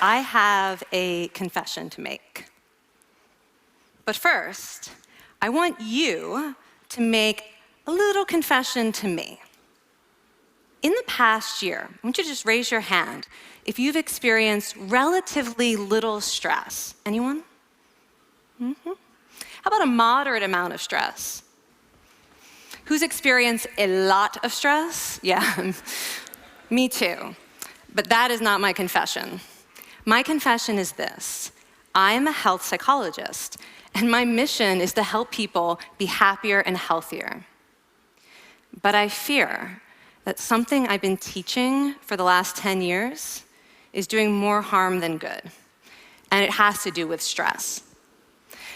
I have a confession to make. But first, I want you to make a little confession to me. In the past year, I want you to just raise your hand if you've experienced relatively little stress. Anyone? How about a moderate amount of stress? Who's experienced a lot of stress? Yeah, me too. But that is not my confession. My confession is this: I'm a health psychologist, and my mission is to help people be happier and healthier. But I fear that something I've been teaching for the last 10 years is doing more harm than good, and it has to do with stress.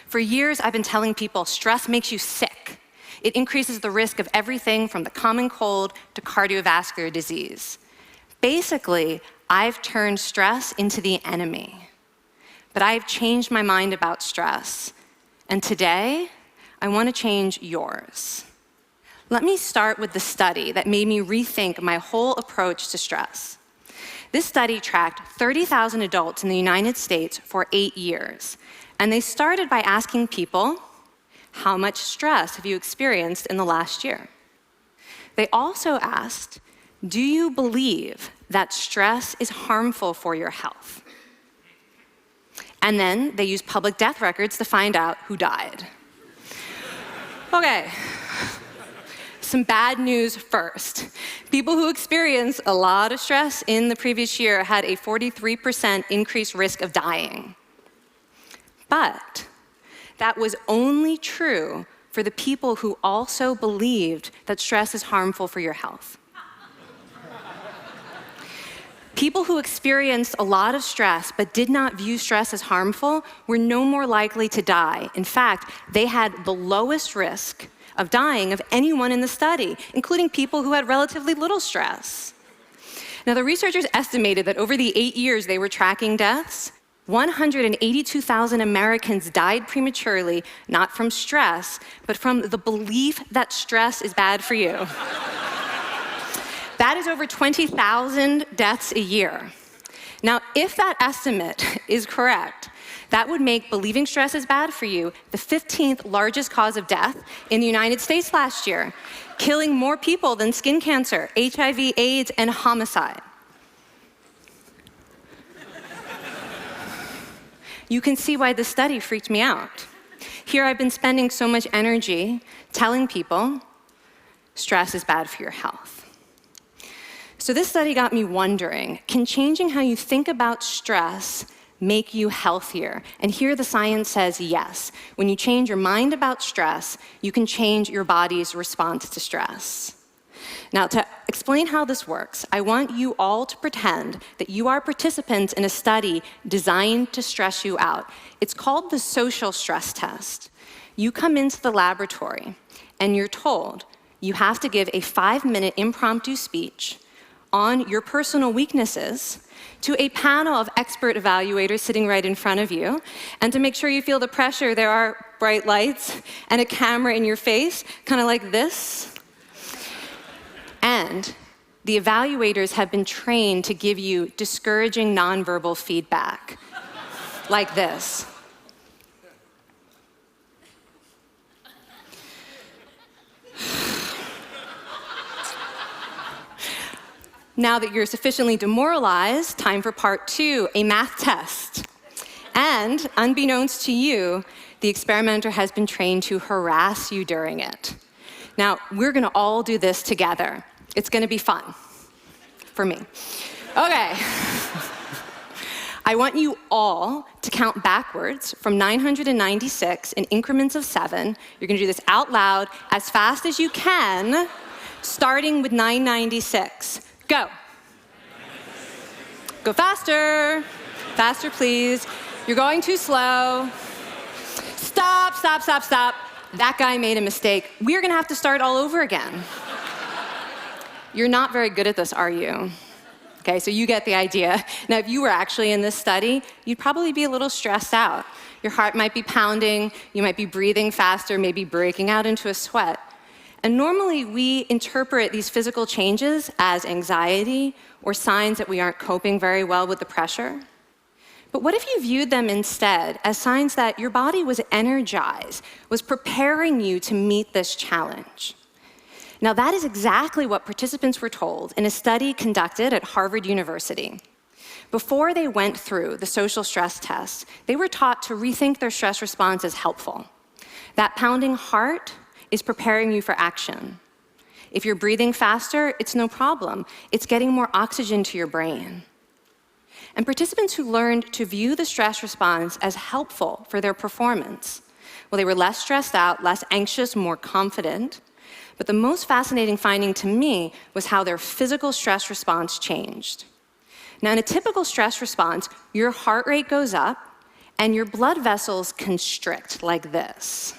For years, I've been telling people stress makes you sick. It increases the risk of everything from the common cold to cardiovascular disease. Basically, I've turned stress into the enemy. But I've changed my mind about stress. And today, I want to change yours. Let me start with the study that made me rethink my whole approach to stress. This study tracked 30,000 adults in the United States for 8 years. And they started by asking people, how much stress have you experienced in the last year? They also asked, do you believe that stress is harmful for your health? And then they used public death records to find out who died. Okay, some bad news first. People who experienced a lot of stress in the previous year had a 43% increased risk of dying. But that was only true for the people who also believed that stress is harmful for your health. People who experienced a lot of stress but did not view stress as harmful were no more likely to die. In fact, they had the lowest risk of dying of anyone in the study, including people who had relatively little stress. Now, the researchers estimated that over the 8 years they were tracking deaths, 182,000 Americans died prematurely, not from stress, but from the belief that stress is bad for you. That is over 20,000 deaths a year. Now, if that estimate is correct, that would make believing stress is bad for you the 15th largest cause of death in the United States last year, killing more people than skin cancer, HIV, AIDS, and homicide. You can see why this study freaked me out. Here I've been spending so much energy telling people stress is bad for your health. So this study got me wondering, can changing how you think about stress make you healthier? And here the science says yes. When you change your mind about stress, you can change your body's response to stress. Now, to explain how this works, I want you all to pretend that you are participants in a study designed to stress you out. It's called the social stress test. You come into the laboratory, and you're told you have to give a 5-minute impromptu speech on your personal weaknesses to a panel of expert evaluators sitting right in front of you. And to make sure you feel the pressure, there are bright lights and a camera in your face, kind of like this. And the evaluators have been trained to give you discouraging nonverbal feedback, like this. Now that you're sufficiently demoralized, time for part 2, a math test. And unbeknownst to you, the experimenter has been trained to harass you during it. Now, we're gonna all do this together. It's gonna be fun, for me. Okay. I want you all to count backwards from 996 in increments of 7. You're gonna do this out loud as fast as you can, starting with 996. Go. Go faster. Faster, please. You're going too slow. Stop, stop, stop, stop. That guy made a mistake. We're gonna have to start all over again. You're not very good at this, are you? Okay, so you get the idea. Now, if you were actually in this study, you'd probably be a little stressed out. Your heart might be pounding, you might be breathing faster, maybe breaking out into a sweat. And normally we interpret these physical changes as anxiety or signs that we aren't coping very well with the pressure. But what if you viewed them instead as signs that your body was energized, was preparing you to meet this challenge? Now, that is exactly what participants were told in a study conducted at Harvard University. Before they went through the social stress test, they were taught to rethink their stress response as helpful. That pounding heart is preparing you for action. If you're breathing faster, it's no problem. It's getting more oxygen to your brain. And participants who learned to view the stress response as helpful for their performance, well, they were less stressed out, less anxious, more confident. But the most fascinating finding to me was how their physical stress response changed. Now, in a typical stress response, your heart rate goes up and your blood vessels constrict like this.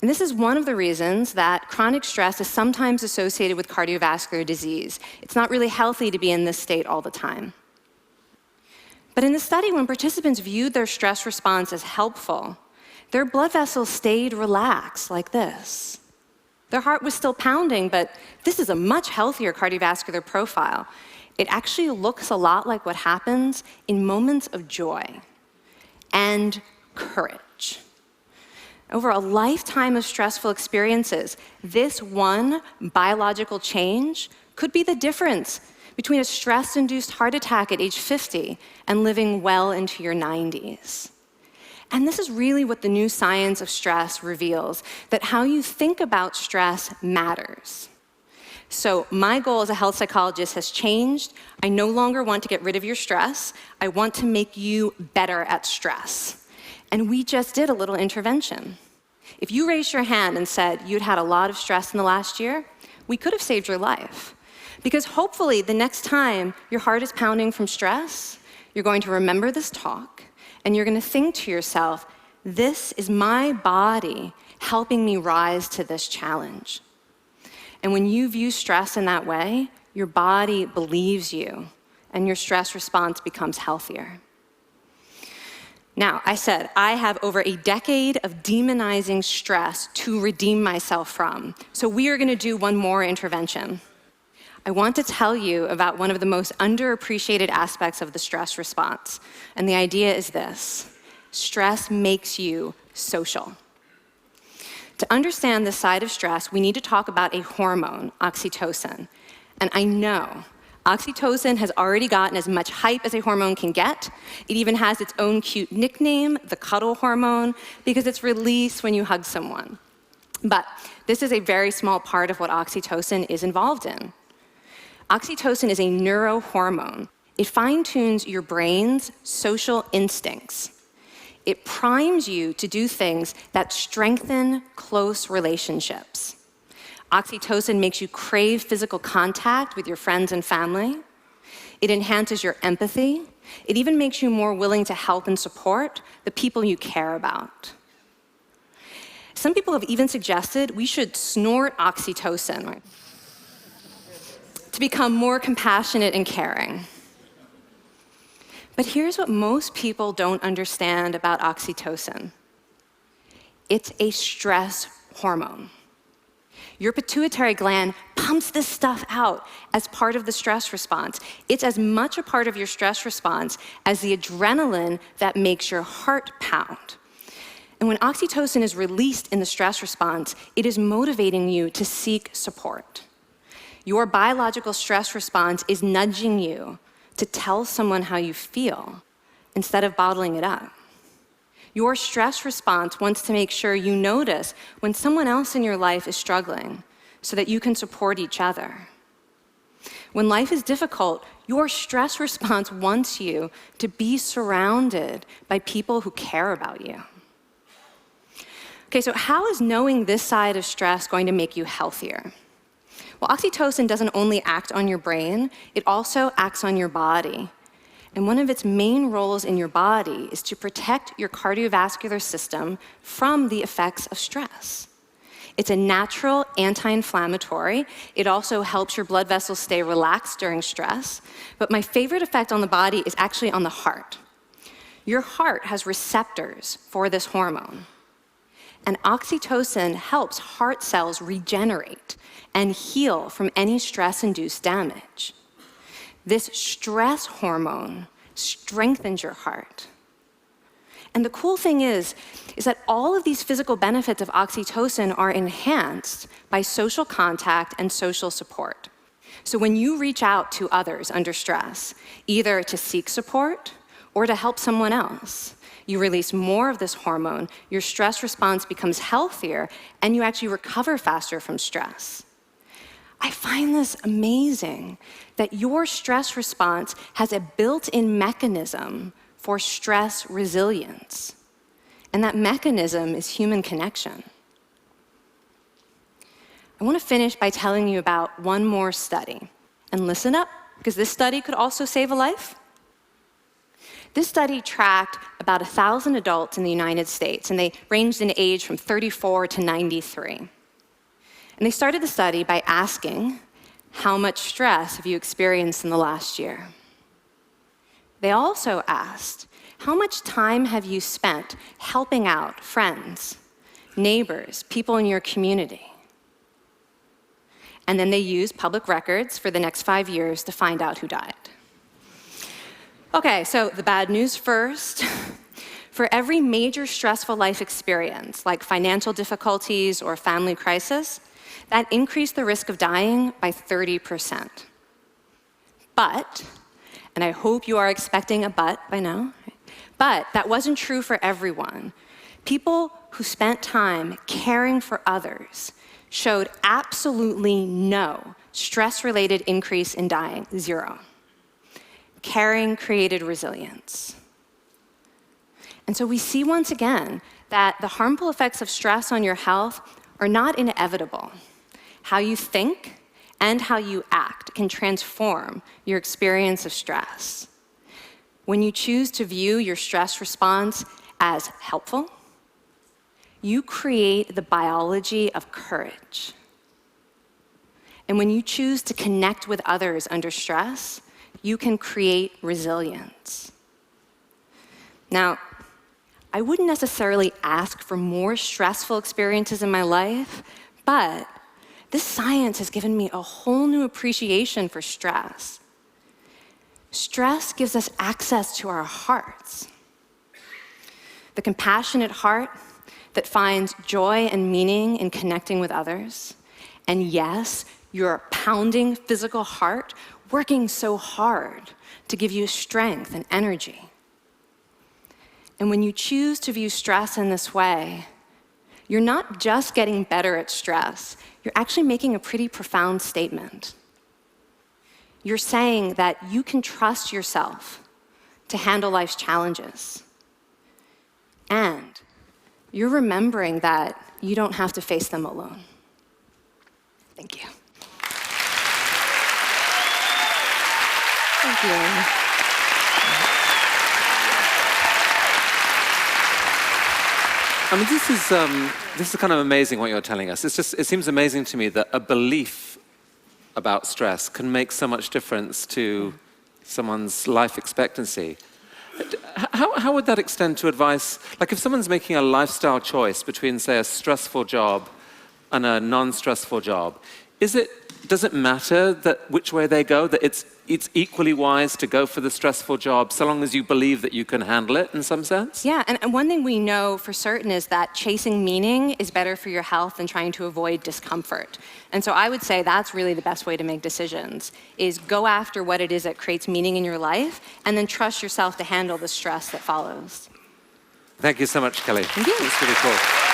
And this is one of the reasons that chronic stress is sometimes associated with cardiovascular disease. It's not really healthy to be in this state all the time. But in the study, when participants viewed their stress response as helpful, their blood vessels stayed relaxed like this. Their heart was still pounding, but this is a much healthier cardiovascular profile. It actually looks a lot like what happens in moments of joy and courage. Over a lifetime of stressful experiences, this one biological change could be the difference between a stress-induced heart attack at age 50 and living well into your 90s. And this is really what the new science of stress reveals, that how you think about stress matters. So my goal as a health psychologist has changed. I no longer want to get rid of your stress. I want to make you better at stress. And we just did a little intervention. If you raised your hand and said you'd had a lot of stress in the last year, we could have saved your life. Because hopefully the next time your heart is pounding from stress, you're going to remember this talk, and you're going to think to yourself, this is my body helping me rise to this challenge. And when you view stress in that way, your body believes you, and your stress response becomes healthier. Now, I said I have over a decade of demonizing stress to redeem myself from. So we are going to do one more intervention. I want to tell you about one of the most underappreciated aspects of the stress response. And the idea is this: stress makes you social. To understand this side of stress, we need to talk about a hormone, oxytocin. And I know oxytocin has already gotten as much hype as a hormone can get. It even has its own cute nickname, the cuddle hormone, because it's released when you hug someone. But this is a very small part of what oxytocin is involved in. Oxytocin is a neurohormone. It fine-tunes your brain's social instincts. It primes you to do things that strengthen close relationships. Oxytocin makes you crave physical contact with your friends and family. It enhances your empathy. It even makes you more willing to help and support the people you care about. Some people have even suggested we should snort oxytocin to become more compassionate and caring. But here's what most people don't understand about oxytocin. It's a stress hormone. Your pituitary gland pumps this stuff out as part of the stress response. It's as much a part of your stress response as the adrenaline that makes your heart pound. And when oxytocin is released in the stress response, it is motivating you to seek support. Your biological stress response is nudging you to tell someone how you feel instead of bottling it up. Your stress response wants to make sure you notice when someone else in your life is struggling so that you can support each other. When life is difficult, your stress response wants you to be surrounded by people who care about you. Okay, so how is knowing this side of stress going to make you healthier? Well, oxytocin doesn't only act on your brain, it also acts on your body. And one of its main roles in your body is to protect your cardiovascular system from the effects of stress. It's a natural anti-inflammatory. It also helps your blood vessels stay relaxed during stress. But my favorite effect on the body is actually on the heart. Your heart has receptors for this hormone. And oxytocin helps heart cells regenerate and heal from any stress-induced damage. This stress hormone strengthens your heart. And the cool thing is that all of these physical benefits of oxytocin are enhanced by social contact and social support. So when you reach out to others under stress, either to seek support or to help someone else, you release more of this hormone, your stress response becomes healthier, and you actually recover faster from stress. I find this amazing that your stress response has a built-in mechanism for stress resilience. And that mechanism is human connection. I want to finish by telling you about one more study. And listen up, because this study could also save a life. This study tracked about 1,000 adults in the United States, and they ranged in age from 34 to 93. And they started the study by asking, how much stress have you experienced in the last year? They also asked, how much time have you spent helping out friends, neighbors, people in your community? And then they used public records for the next 5 years to find out who died. Okay, so the bad news first. For every major stressful life experience, like financial difficulties or family crisis, that increased the risk of dying by 30%. But, and I hope you are expecting a but by now, but that wasn't true for everyone. People who spent time caring for others showed absolutely no stress-related increase in dying, 0. Caring created resilience. And so we see once again that the harmful effects of stress on your health are not inevitable. How you think and how you act can transform your experience of stress. When you choose to view your stress response as helpful, you create the biology of courage. And when you choose to connect with others under stress, you can create resilience. Now, I wouldn't necessarily ask for more stressful experiences in my life, but this science has given me a whole new appreciation for stress. Stress gives us access to our hearts. The compassionate heart that finds joy and meaning in connecting with others. And yes, your pounding physical heart working so hard to give you strength and energy. And when you choose to view stress in this way, you're not just getting better at stress, you're actually making a pretty profound statement. You're saying that you can trust yourself to handle life's challenges. And you're remembering that you don't have to face them alone. Thank you. Thank you. I mean, this is kind of amazing what you're telling us. It seems amazing to me that a belief about stress can make so much difference to someone's life expectancy. How would that extend to advice? Like if someone's making a lifestyle choice between, say, a stressful job and a non-stressful job, does it matter that which way they go, that it's equally wise to go for the stressful job so long as you believe that you can handle it in some sense? Yeah, and one thing we know for certain is that chasing meaning is better for your health than trying to avoid discomfort. And so I would say that's really the best way to make decisions, is go after what it is that creates meaning in your life, and then trust yourself to handle the stress that follows. Thank you so much, Kelly. Thank you. It's really cool.